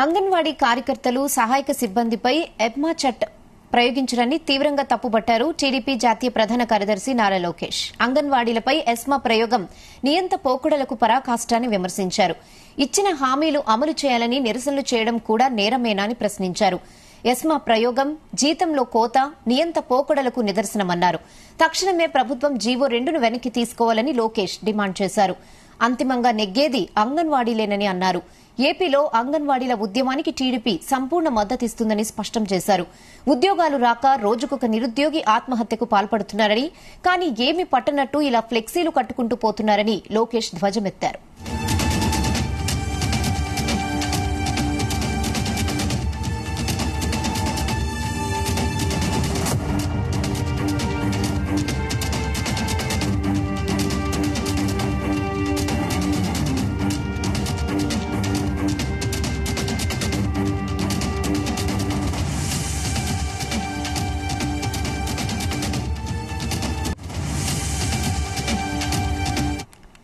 అంగన్వాడీ కార్యకర్తలు సహాయక సిబ్బందిపై ఎప్మా చట్ ప్రయోగించడాన్ని తీవ్రంగా తప్పుబట్టారు టీడీపీ జాతీయ ప్రధాన కార్యదర్శి నారా లోకేష్. అంగన్వాడీలపై ఎస్మా ప్రయోగం నియంత పోకడలకు పరాకాష్టాన్ని విమర్శించారు. ఇచ్చిన హామీలు అమలు చేయాలని నిరసనలు చేయడం కూడా నేరమేనా అని ప్రశ్నించారు. ఎస్మా ప్రయోగం జీతంలో కోత నియంత పోకడలకు నిదర్శనమన్నారు. తక్షణమే ప్రభుత్వం జీవో 2ను వెనక్కి తీసుకోవాలని లోకేష్ డిమాండ్ చేశారు. అంతిమంగా నెగ్గేది అంగన్వాడీలేనని అన్నారు. ఏపీలో అంగన్వాడీల ఉద్యమానికి టీడీపీ సంపూర్ణ మద్దతిస్తుందని స్పష్టం చేశారు. ఉద్యోగాలు రాక రోజుకొక నిరుద్యోగి ఆత్మహత్యకు పాల్పడుతున్నారని, కానీ ఏమీ పట్టనట్టు ఇలా ఫ్లెక్సీలు కట్టుకుంటూ పోతున్నారని లోకేష్ ధ్వజమెత్తారు.